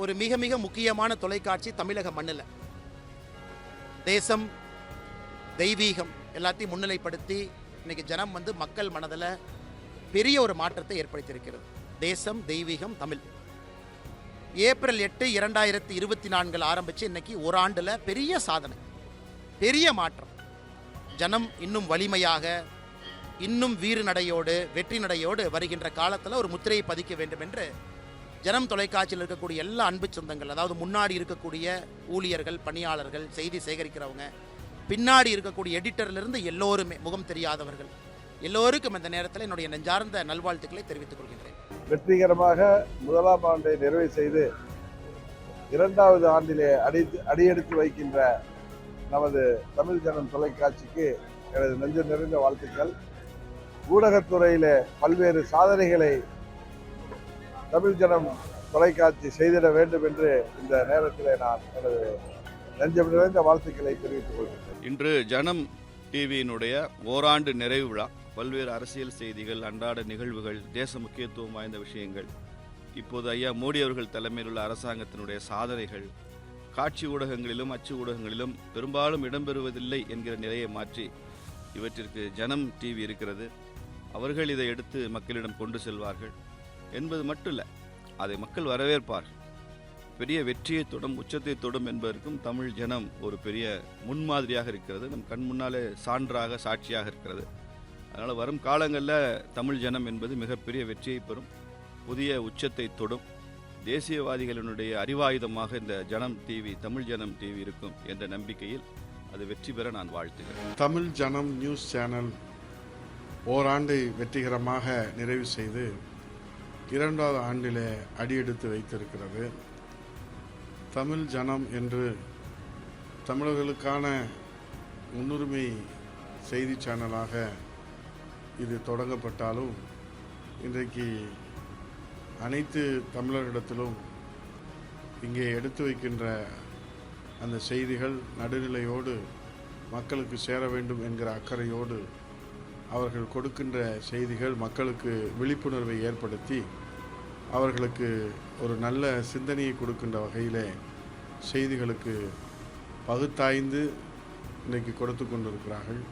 ஒரு மிக மிக முக்கியமான தொலைக்காட்சி தமிழக மண்ணில். தேசம், தெய்வீகம் எல்லாத்தையும் முன்னிலைப்படுத்தி இன்னைக்கு ஜனம் மக்கள் மனதில் பெரிய ஒரு மாற்றத்தை ஏற்படுத்தியிருக்கிறது. தேசம், தெய்வீகம், தமிழ். ஏப்ரல் 8, 2024 ஆரம்பித்து இன்னைக்கு ஒரு ஆண்டில் பெரிய சாதனை, பெரிய மாற்றம். ஜனம் இன்னும் வலிமையாக, இன்னும் வீறு நடையோடு, வெற்றி நடையோடு வருகின்ற காலத்தில் ஒரு முத்திரையை பதிக்க வேண்டும் என்று ஜனம் தொலைக்காட்சியில் இருக்கக்கூடிய எல்லா அன்பு சொந்தங்கள், அதாவது முன்னாடி இருக்கக்கூடிய ஊழியர்கள், பணியாளர்கள், செய்தி சேகரிக்கிறவங்க, பின்னாடி இருக்கக்கூடிய எடிட்டர்லேருந்து எல்லோருமே, முகம் தெரியாதவர்கள் எல்லோருக்கும் இந்த நேரத்தில் என்னுடைய நெஞ்சார்ந்த நல்வாழ்த்துக்களை தெரிவித்துக் கொள்கின்றேன். வெற்றிகரமாக முதலாம் ஆண்டை நிறைவு செய்து 2வது ஆண்டிலே அடியெடுத்து வைக்கின்ற நமது தமிழ் ஜனம் தொலைக்காட்சிக்கு எனது நெஞ்சு நிறைந்த வாழ்த்துக்கள். ஊடகத்துறையிலே பல்வேறு சாதனைகளை தமிழ் ஜனம் தொலைக்காட்சி செய்திட வேண்டும் என்று இந்த நேரத்தில் நான் எனது நெஞ்சம் நிறைந்த வாழ்த்துக்களை தெரிவித்துக் கொள்கிறேன். இன்று ஜனம் டிவியினுடைய ஓராண்டு நிறைவு விழா. பல்வேறு அரசியல் செய்திகள், அன்றாட நிகழ்வுகள், தேச முக்கியத்துவம் வாய்ந்த விஷயங்கள், இப்போது ஐயா மோடி அவர்கள் தலைமையில் உள்ள அரசாங்கத்தினுடைய சாதனைகள், காட்சி ஊடகங்களிலும் அச்சு ஊடகங்களிலும் பெரும்பாலும் இடம்பெறுவதில்லை என்கிற நிலையை மாற்றி இவற்றிற்கு ஜனம் டிவி இருக்கிறது. அவர்கள் இதை எடுத்து மக்களிடம் கொண்டு செல்வார்கள் என்பது மட்டும் இல்லை, அதை மக்கள் வரவேற்பார்கள். பெரிய வெற்றியை தொடும், உச்சத்தை தொடும் என்பதற்கும் தமிழ் ஜனம் ஒரு பெரிய முன்மாதிரியாக இருக்கிறது. நம் கண் முன்னாலே சான்றாக, சாட்சியாக இருக்கிறது. அதனால் வரும் காலங்களில் தமிழ் ஜனம் என்பது மிகப்பெரிய வெற்றியை பெறும், புதிய உச்சத்தை தொடும். தேசியவாதிகளினுடைய அறிவாயுதமாக இந்த ஜனம் டிவி, தமிழ் ஜனம் டிவி இருக்கும் என்ற நம்பிக்கையில் அது வெற்றி பெற நான் வாழ்த்துகிறேன். தமிழ் ஜனம் நியூஸ் சேனல் ஓராண்டை வெற்றிகரமாக நிறைவு செய்து 2வது ஆண்டிலே அடியெடுத்து வைத்திருக்கிறது. தமிழ் ஜனம் என்று தமிழர்களுக்கான முன்னுரிமை செய்தி சேனலாக இது தொடங்கப்பட்டாலும் இன்றைக்கு அனைத்து தமிழர்களிடத்திலும் இங்கே எடுத்து வைக்கின்ற அந்த செய்திகள் நடுநிலையோடு மக்களுக்கு சேர வேண்டும் என்கிற அக்கறையோடு அவர்கள் கொடுக்கின்ற செய்திகள் மக்களுக்கு விழிப்புணர்வை ஏற்படுத்தி அவர்களுக்கு ஒரு நல்ல சிந்தனையை கொடுக்கின்ற வகையில் செய்திகளுக்கு பகுத்தாய்ந்து இன்றைக்கு கொடுத்து கொண்டிருக்கிறார்கள்.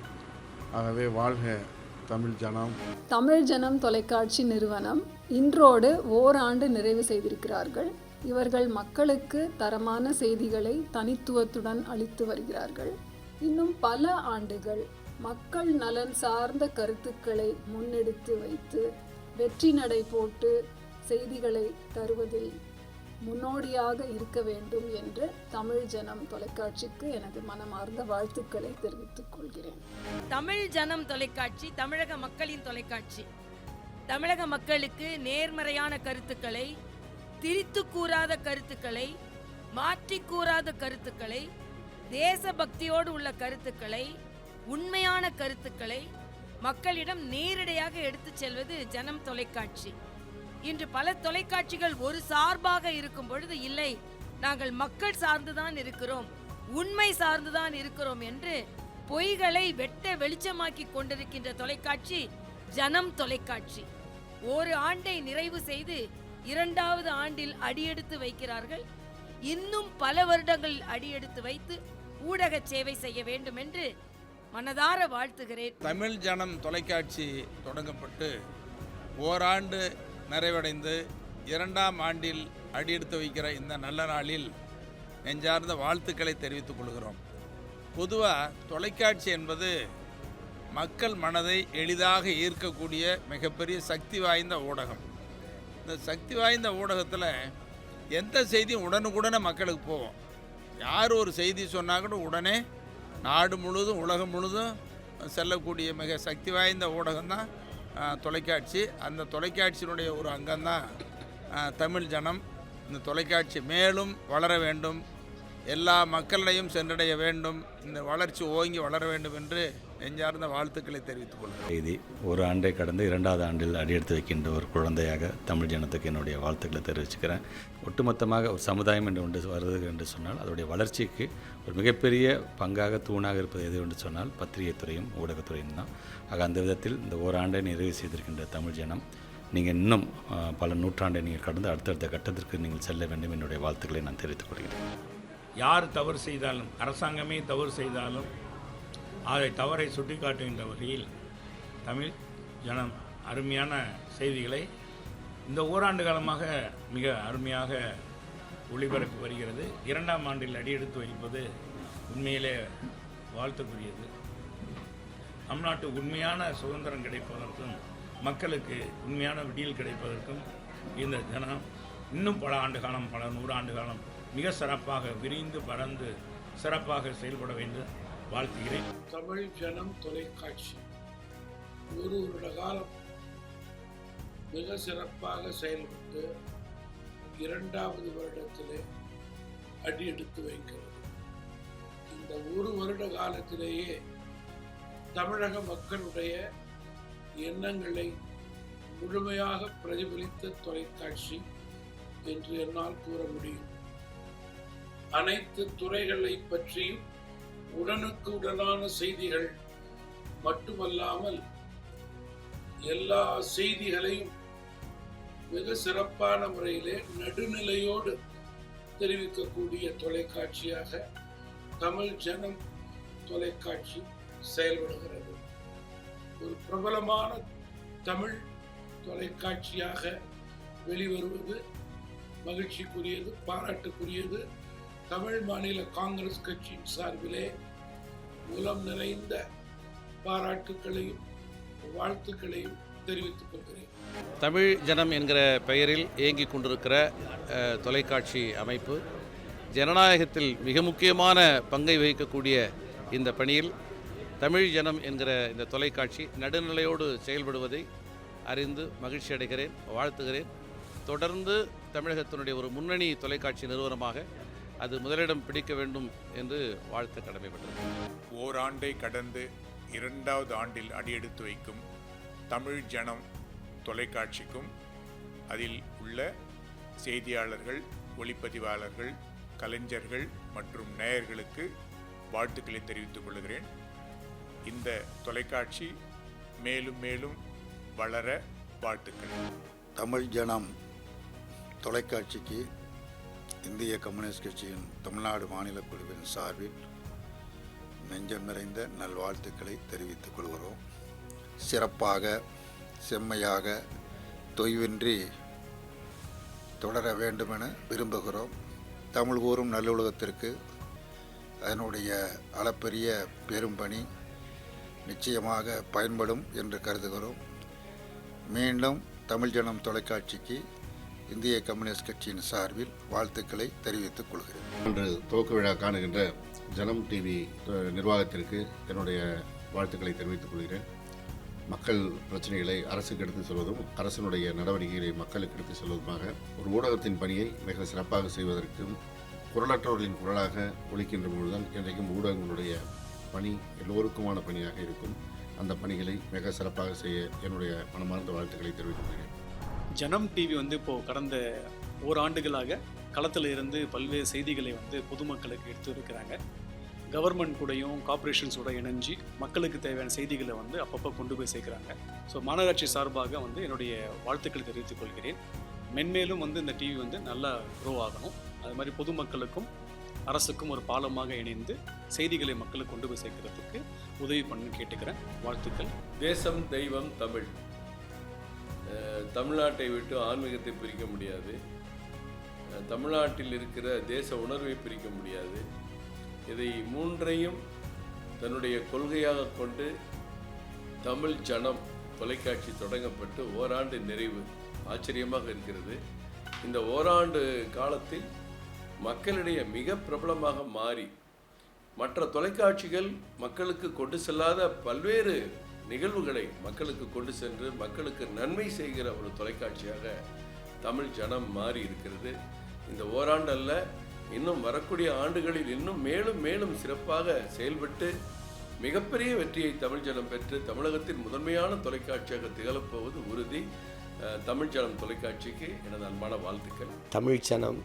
ஆகவே வாழ்க தமிழ் ஜனம். தமிழ் ஜனம் தொலைக்காட்சி நிறுவனம் இன்றோடு ஓராண்டு நிறைவு செய்திருக்கிறார்கள். இவர்கள் மக்களுக்கு தரமான செய்திகளை தனித்துவத்துடன் அளித்து வருகிறார்கள். இன்னும் பல ஆண்டுகள் மக்கள் நலன் சார்ந்த கருத்துக்களை முன்னெடுத்து வைத்து வெற்றி நடை போட்டு செய்திகளை தருவதில் முன்னோடியாக இருக்க வேண்டும் என்று தமிழ் ஜனம் தொலைக்காட்சிக்கு எனது மனமார்ந்த வாழ்த்துக்களை தெரிவித்துக் கொள்கிறேன். தமிழ் ஜனம் தொலைக்காட்சி தமிழக மக்களின் தொலைக்காட்சி. தமிழக மக்களுக்கு நேர்மறையான கருத்துக்களை, திரித்து கூறாத கருத்துக்களை, மாற்றி கூறாத கருத்துக்களை, தேசபக்தியோடு உள்ள கருத்துக்களை, உண்மையான கருத்துக்களை மக்களிடம் நேரடியாக எடுத்துச் செல்வது ஜனம் தொலைக்காட்சி. இன்று பல தொலைக்காட்சிகள் ஒரு சார்பாக இருக்கும் பொழுது, இல்லை நாங்கள் மக்கள் சார்ந்துதான் இருக்கிறோம், உண்மை சார்ந்துதான் இருக்கிறோம் என்று பொய்களை வெட்ட வெளிச்சமாக்கி கொண்டிருக்கின்ற தொலைக்காட்சி ஜனம் தொலைக்காட்சி. ஒரு ஆண்டை நிறைவு செய்து 2வது ஆண்டில் அடியெடுத்து வைக்கிறார்கள். இன்னும் பல வருடங்களில் அடியெடுத்து வைத்து ஊடக சேவை செய்ய வேண்டும் என்று மனதார வாழ்த்துகிறேன். தமிழ் ஜனம் தொலைக்காட்சி தொடங்கப்பட்டு ஓராண்டு நிறைவடைந்து 2ஆம் ஆண்டில் அடியெடுத்து வைக்கிற இந்த நல்ல நாளில் நெஞ்சார்ந்த வாழ்த்துக்களை தெரிவித்துக் கொள்கிறோம். பொதுவாக தொலைக்காட்சி என்பது மக்கள் மனதை எளிதாக ஈர்க்கக்கூடிய மிகப்பெரிய சக்தி வாய்ந்த ஊடகம். இந்த சக்தி வாய்ந்த ஊடகத்தில் எந்த செய்தியும் உடனுக்குடனே மக்களுக்கு போகும். யார் ஒரு செய்தி சொன்னால் கூட உடனே நாடு முழுதும், உலகம் முழுதும் செல்லக்கூடிய மிக சக்தி வாய்ந்த ஊடகம்தான் தொலைக்காட்சி. அந்த தொலைக்காட்சியினுடைய ஒரு அங்கம்தான் தமிழ் ஜனம். இந்த தொலைக்காட்சி மேலும் வளர வேண்டும், எல்லா மக்களையும் சென்றடைய வேண்டும், இந்த வளர்ச்சி ஓங்கி வளர வேண்டும் என்று நெஞ்சார்ந்த வாழ்த்துக்களை தெரிவித்துக் கொள்கிறேன். செய்தி ஒரு ஆண்டை கடந்து 2வது ஆண்டில் அடியெடுத்து வைக்கின்ற ஒரு குழந்தையாக தமிழ் ஜனத்துக்கு என்னுடைய வாழ்த்துக்களை தெரிவிச்சுக்கிறேன். ஒட்டுமொத்தமாக ஒரு சமுதாயம் என்று ஒன்று வருது என்று சொன்னால் அதோடைய வளர்ச்சிக்கு ஒரு மிகப்பெரிய பங்காக, தூணாக இருப்பது எது என்று சொன்னால், பத்திரிகை துறையும் ஊடகத்துறையும் தான். ஆக அந்த விதத்தில் இந்த ஓராண்டை நிறைவு செய்திருக்கின்ற தமிழ் ஜனம், மிகப்பெரிய வெற்றியை பெறும், புதிய உச்சத்தை தொடும். தேசியவாதிகளினுடைய அறிவாயுதமாக இந்த ஜனம் டிவி இருக்கும் என்ற நம்பிக்கையில் அது வெற்றி பெற நான் வாழ்த்துகிறேன். தமிழ் ஜனம் நீங்கள் இன்னும் பல நூற்றாண்டை நீங்கள் கடந்து அடுத்தடுத்த கட்டத்திற்கு நீங்கள் செல்ல வேண்டும் என்னுடைய வாழ்த்துக்களை நான் தெரிவித்துக் கொள்கிறேன். யார் தவறு செய்தாலும், அரசாங்கமே தவறு செய்தாலும் அதை தவறை சுட்டிக்காட்டுகின்ற வகையில் தமிழ் ஜனம் அருமையான செய்திகளை இந்த ஓராண்டு காலமாக மிக அருமையாக ஒளிபரப்பி வருகிறது. 2ஆம் ஆண்டில் அடியெடுத்து வைப்பது உண்மையிலே வாழ்த்துக்குரியது. தமிழ்நாட்டு உண்மையான சுதந்திரம் கிடைப்பதற்கும் மக்களுக்கு உண்மையான விடியல் கிடைப்பதற்கும் இந்த ஜனம் இன்னும் பல ஆண்டு காலம், பல 100 ஆண்டு காலம் மிக சிறப்பாக விரிந்து பறந்து சிறப்பாக செயல்பட வேண்டும் வாழ்த்துகிறேன். தமிழ் ஜனம் தொலைக்காட்சி ஒரு வருட காலம் மிக சிறப்பாக செயல்பட்டு 2வது வருடத்திலே அடியெடுத்து வைக்கிறது. இந்த ஒரு வருட காலத்திலேயே தமிழக மக்களுடைய எண்ணங்களை முழுமையாக பிரதிபலித்த தொலைக்காட்சி என்று என்னால் கூற முடியும். அனைத்து துறைகளை பற்றியும் உடனுக்கு உடனான செய்திகள் மட்டுமல்லாமல் எல்லா செய்திகளையும் மிக சிறப்பான முறையிலே நடுநிலையோடு தெரிவிக்கக்கூடிய தொலைக்காட்சியாக தமிழ் ஜனம் தொலைக்காட்சி செயல்படுகிறது. ஒரு பிரபலமான தமிழ் தொலைக்காட்சியாக வெளிவருவது மகிழ்ச்சிக்குரியது, பாராட்டுக்குரியது. தமிழ் மாநில காங்கிரஸ் கட்சியின் சார்பிலே உளம் நிறைந்த பாராட்டுக்களையும் வாழ்த்துக்களையும் தெரிவித்துக் கொள்கிறேன். தமிழ் ஜனம் என்கிற பெயரில் இயங்கிக் கொண்டிருக்கிற தொலைக்காட்சி அமைப்பு ஜனநாயகத்தில் மிக முக்கியமான பங்கை வகிக்கக்கூடிய இந்த பணியில் தமிழ் ஜனம் என்கிற இந்த தொலைக்காட்சி நடுநிலையோடு செயல்படுவதை அறிந்து மகிழ்ச்சி அடைகிறேன், வாழ்த்துகிறேன். தொடர்ந்து தமிழகத்தினுடைய ஒரு முன்னணி தொலைக்காட்சி நிறுவனமாக அது முதலிடம் பிடிக்க வேண்டும் என்று வாழ்த்து கடமைப்பட்டது. ஓராண்டை கடந்து 2வது ஆண்டில் அடியெடுத்து வைக்கும் தமிழ் ஜனம் தொலைக்காட்சிக்கும் அதில் உள்ள செய்தியாளர்கள், ஒளிப்பதிவாளர்கள், கலைஞர்கள் மற்றும் நேயர்களுக்கு வாழ்த்துக்களை தெரிவித்துக் கொள்கிறேன். இந்த தொலைக்காட்சி மேலும் மேலும் வளர வாழ்த்துக்கள். தமிழ் ஜனம் தொலைக்காட்சிக்கு இந்திய கம்யூனிஸ்ட் கட்சியின் தமிழ்நாடு மாநில குழுவின் சார்பில் நெஞ்சம் நிறைந்த நல்வாழ்த்துக்களை தெரிவித்துக் கொள்கிறோம். சிறப்பாக, செம்மையாக, தொய்வின்றி தொடர வேண்டுமென விரும்புகிறோம். தமிழ் கூறும் நல்லுலகத்திற்கு அதனுடைய அளப்பரிய பெரும்பணி நிச்சயமாக பயன்படும் என்று கருதுகிறோம். மீண்டும் தமிழ் ஜனம் தொலைக்காட்சிக்கு இந்திய கம்யூனிஸ்ட் கட்சியின் சார்பில் வாழ்த்துக்களை தெரிவித்துக் கொள்கிறேன். இன்று துவக்க விழா காணுகின்ற ஜனம் டிவி நிர்வாகத்திற்கு என்னுடைய வாழ்த்துக்களை தெரிவித்துக் கொள்கிறேன். மக்கள் பிரச்சனைகளை அரசுக்கு எடுத்து செல்வதும் அரசினுடைய நடவடிக்கைகளை மக்களுக்கு எடுத்து செல்வதுமாக ஒரு ஊடகத்தின் பணியை மிக சிறப்பாக செய்வதற்கும் குரலற்றவர்களின் குரலாக ஒலிக்கின்ற பொழுதுதான் இன்றைக்கும் ஊடகங்களுடைய பணி எல்லோருக்குமான பணியாக இருக்கும். அந்த பணிகளை மிக சிறப்பாக செய்ய என்னுடைய மனமார்ந்த வாழ்த்துக்களை தெரிவித்துக் கொள்கிறேன். ஜனம் டிவி இப்போது கடந்த ஓராண்டுகளாக களத்தில் இருந்து பல்வேறு செய்திகளை பொதுமக்களுக்கு எடுத்து இருக்கிறாங்க. கவர்மெண்ட் கூடயும் கார்பரேஷன்ஸோட இணைஞ்சு மக்களுக்கு தேவையான செய்திகளை அப்பப்போ கொண்டு போய் சேர்க்குறாங்க. ஸோ மாநகராட்சி சார்பாக என்னுடைய வாழ்த்துக்களை தெரிவித்துக் கொள்கிறேன். மென்மேலும் இந்த டிவி நல்லா க்ரோ ஆகணும். அது மாதிரி பொதுமக்களுக்கும் அரசுக்கும் ஒரு பாலமாக இணைந்து செய்திகளை மக்களுக்கு கொண்டு போய் சேர்க்கறதுக்கு உதவி பண்ணு கேட்டுக்கிறேன். வாழ்த்துக்கள். தேசம், தெய்வம், தமிழ். தமிழ்நாட்டை விட்டு ஆன்மீகத்தை பிரிக்க முடியாது. தமிழ்நாட்டில் இருக்கிற தேச உணர்வை பிரிக்க முடியாது. இதை மூன்றையும் தன்னுடைய கொள்கையாக கொண்டு தமிழ் ஜனம் தொலைக்காட்சி தொடங்கப்பட்டு ஓராண்டு நிறைவு ஆச்சரியமாக இருக்கிறது. இந்த ஓராண்டு காலத்தில் மக்களிடையே மிக பிரபலமாக மாறி மற்ற தொலைக்காட்சிகள் மக்களுக்கு கொண்டு செல்லாத பல்வேறு நிகழ்வுகளை மக்களுக்கு கொண்டு சென்று மக்களுக்கு நன்மை செய்கிற ஒரு தொலைக்காட்சியாக தமிழ் ஜனம் மாறி இருக்கிறது. இந்த ஓராண்டு அல்ல, இன்னும் வரக்கூடிய ஆண்டுகளில் இன்னும் மேலும் மேலும் சிறப்பாக செயல்பட்டு மிகப்பெரிய வெற்றியை தமிழ் ஜனம் பெற்று தமிழகத்தின் முதன்மையான தொலைக்காட்சியாக திகழப்போவது உறுதி. தமிழ் ஜனம் தொலைக்காட்சிக்கு எனது அன்பான வாழ்த்துக்கள். தமிழ் ஜனம்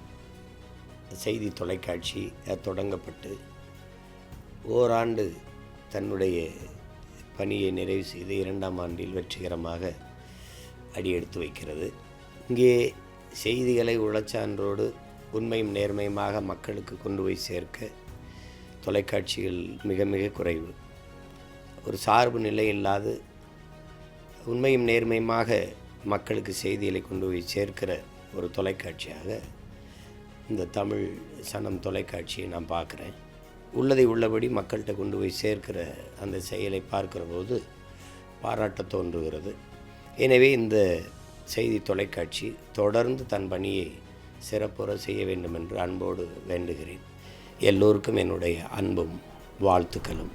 செய்தி தொலைக்காட்சி தொடங்கப்பட்டு ஓராண்டு தன்னுடைய பணியை நிறைவு செய்து 2ஆம் ஆண்டில் வெற்றிகரமாக அடியெடுத்து வைக்கிறது. இங்கே செய்திகளை உளச்சான்றோடு உண்மையும் நேர்மையுமாக மக்களுக்கு கொண்டு போய் சேர்க்க தொலைக்காட்சிகள் மிக மிக குறைவு. ஒரு சார்பு நிலை இல்லாது உண்மையும் நேர்மையுமாக மக்களுக்கு செய்திகளை கொண்டு போய் சேர்க்கிற ஒரு தொலைக்காட்சியாக இந்த தமிழ் சனம் தொலைக்காட்சியை நான் பார்க்குறேன். உள்ளதை உள்ளபடி மக்கள்கிட்ட கொண்டு போய் சேர்க்கிற அந்த செயலை பார்க்கிற போது பாராட்ட தோன்றுகிறது. எனவே இந்த செய்தி தொலைக்காட்சி தொடர்ந்து தன் பணியை சிறப்புற செய்ய வேண்டும் என்று அன்போடு வேண்டுகிறேன். எல்லோருக்கும் என்னுடைய அன்பும் வாழ்த்துக்களும்.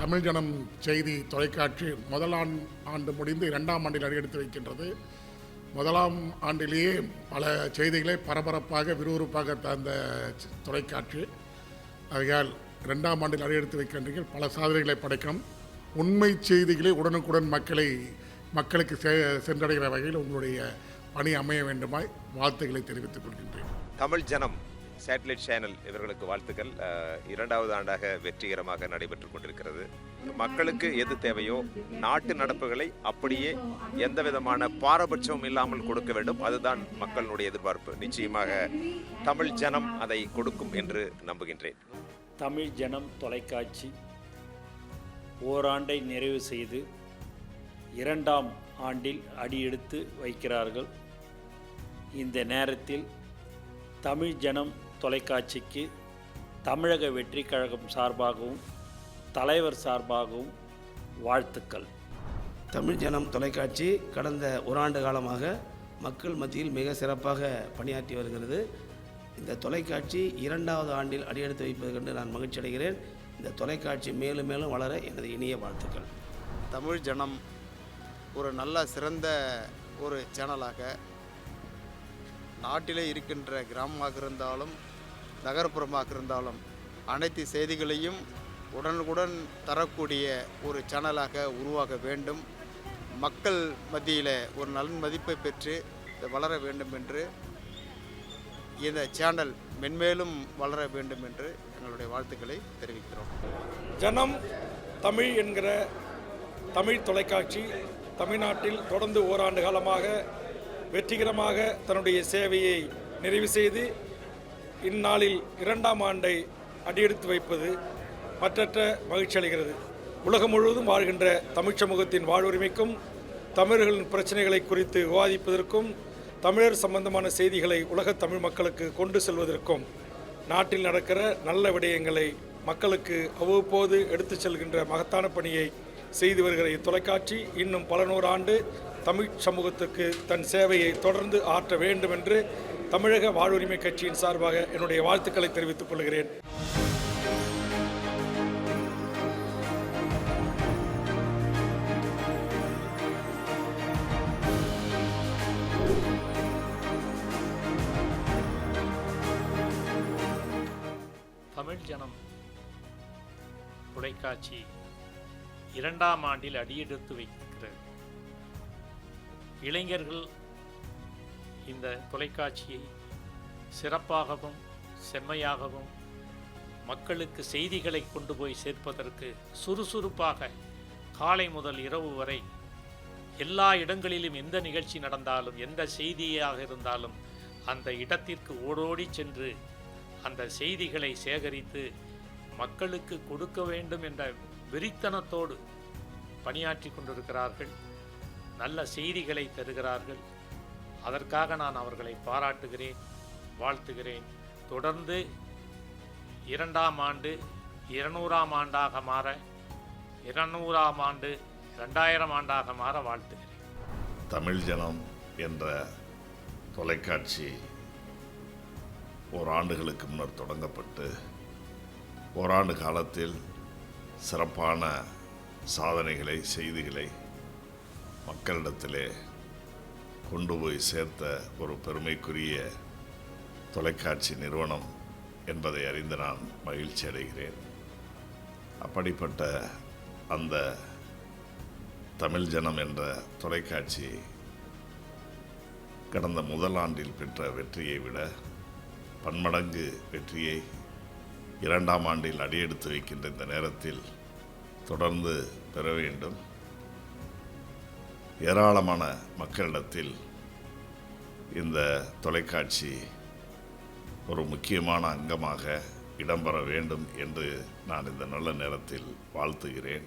தமிழ் ஜனம் செய்தி தொலைக்காட்சி முதலாம் ஆண்டு முடிந்து 2ஆம் ஆண்டில் அடியெடுத்து வைக்கின்றது. முதலாம் ஆண்டிலேயே பல செய்திகளை பரபரப்பாக விறுவிறுப்பாக தந்த தொலைக்காட்சி. ஆகையால் 2ஆம் ஆண்டில் அடியெடுத்து வைக்கின்றீர்கள், பல சாதனைகளை படைக்கும். உண்மை செய்திகளை உடனுக்குடன் மக்களுக்கு சென்றடைகிற வகையில் உங்களுடைய பணி அமைய வேண்டுமாய் வாழ்த்துக்களை தெரிவித்துக் கொள்கின்றேன். தமிழ் ஜனம் சேட்டலைட் சேனல் இவர்களுக்கு வாழ்த்துக்கள். 2வது ஆண்டாக வெற்றிகரமாக நடைபெற்று கொண்டிருக்கிறது. மக்களுக்கு எது தேவையோ நாட்டு நடப்புகளை அப்படியே எந்த விதமான பாரபட்சமும் இல்லாமல் கொடுக்க வேண்டும். அதுதான் மக்களுடைய எதிர்பார்ப்பு. நிச்சயமாக தமிழ் ஜனம் அதை கொடுக்கும் என்று நம்புகின்றேன். தமிழ் ஜனம் தொலைக்காட்சி ஓராண்டை நிறைவு செய்து 2ஆம் ஆண்டில் அடியெடுத்து வைக்கிறார்கள். இந்த நேரத்தில் தமிழ் ஜனம் தொலைக்காட்சிக்கு தமிழக வெற்றி கழகம் சார்பாகவும் தலைவர் சார்பாகவும் வாழ்த்துக்கள். தமிழ் ஜனம் தொலைக்காட்சி கடந்த ஓராண்டு காலமாக மக்கள் மத்தியில் மிக சிறப்பாக பணியாற்றி வருகிறது. இந்த தொலைக்காட்சி 2வது ஆண்டில் அடியெடுத்து வைப்பது கண்டு நான் மகிழ்ச்சி அடைகிறேன். இந்த தொலைக்காட்சி மேலும் மேலும் வளர எனது இனிய வாழ்த்துக்கள். தமிழ் ஜனம் ஒரு நல்ல சிறந்த ஒரு சேனலாக நாட்டிலே இருக்கின்ற கிராமமாக இருந்தாலும் நகர்ப்புறமாக இருந்தாலும் அனைத்து செய்திகளையும் உடனுக்குடன் தரக்கூடிய ஒரு சேனலாக உருவாக வேண்டும். மக்கள் மத்தியில் ஒரு நலன் மதிப்பை பெற்று வளர வேண்டும் என்று இந்த சேனல் மென்மேலும் வளர வேண்டும் என்று எங்களுடைய வாழ்த்துக்களை தெரிவிக்கிறோம். ஜனம் தமிழ் என்கிற தமிழ் தொலைக்காட்சி தமிழ்நாட்டில் தொடர்ந்து ஓராண்டு காலமாக வெற்றிகரமாக தன்னுடைய சேவையை நிறைவு செய்து இந்நாளில் 2ஆம் ஆண்டை அடியெடுத்து வைப்பது மற்றற்ற மகிழ்ச்சி அளிக்கிறது. உலகம் முழுவதும் வாழ்கின்ற தமிழ் சமூகத்தின் வாழ்வுரிமைக்கும் தமிழர்களின் பிரச்சனைகளை குறித்து விவாதிப்பதற்கும் தமிழர் சம்பந்தமான செய்திகளை உலகத் தமிழ் மக்களுக்கு கொண்டு செல்வதற்கும் நாட்டில் நடக்கிற நல்ல விடயங்களை மக்களுக்கு அவ்வப்போது எடுத்து செல்கின்ற மகத்தான பணியை செய்து வருகிற இத்தொலைக்காட்சி இன்னும் பல நூறாண்டு தமிழ் சமூகத்துக்கு தன் சேவையை தொடர்ந்து ஆற்ற வேண்டும் என்று தமிழக வாழ்வுரிமை கட்சியின் சார்பாக என்னுடைய வாழ்த்துக்களை தெரிவித்துக் கொள்கிறேன். தமிழ் ஜனம் தொலைக்காட்சி 2ஆம் ஆண்டில் அடியெடுத்து வைக்கிறது. இளைஞர்கள் இந்த தொலைக்காட்சியை சிறப்பாகவும் செம்மையாகவும் மக்களுக்கு செய்திகளை கொண்டு போய் சேர்ப்பதற்கு சுறுசுறுப்பாக காலை முதல் இரவு வரை எல்லா இடங்களிலும் எந்த நிகழ்ச்சி நடந்தாலும் எந்த செய்தியாக இருந்தாலும் அந்த இடத்திற்கு ஓடோடி சென்று அந்த செய்திகளை சேகரித்து மக்களுக்கு கொடுக்க வேண்டும் என்ற வெறித்தனத்தோடு பணியாற்றி கொண்டிருக்கிறார்கள். நல்ல செய்திகளை தருகிறார்கள். அதற்காக நான் அவர்களை பாராட்டுகிறேன், வாழ்த்துகிறேன். தொடர்ந்து 2ஆம் ஆண்டு 200ஆம் ஆண்டாக மாற, 200ஆம் ஆண்டு 2000 ஆண்டாக மாற வாழ்த்துகிறேன். தமிழ் ஜனம் என்ற தொலைக்காட்சி ஓராண்டுகளுக்கு முன்னர் தொடங்கப்பட்டு ஓராண்டு காலத்தில் சிறப்பான சாதனைகளை செய்திகளை மக்களிடத்திலே கொண்டு போய் சேர்த்த ஒரு பெருமைக்குரிய தொலைக்காட்சி நிறுவனம் என்பதை அறிந்து நான் மகிழ்ச்சி அடைகிறேன். அப்படிப்பட்ட அந்த தமிழ் ஜனம் என்ற தொலைக்காட்சி கடந்த முதல் ஆண்டில் பெற்ற வெற்றியை விட பன்மடங்கு வெற்றியை 2ஆம் ஆண்டில் அடியெடுத்து வைக்கின்ற இந்த நேரத்தில் தொடர்ந்து பெற வேண்டும். ஏராளமான மக்களிடத்தில் இந்த தொலைக்காட்சி ஒரு முக்கியமான அங்கமாக இடம்பெற வேண்டும் என்று நான் இந்த நல்ல நேரத்தில் வாழ்த்துகிறேன்.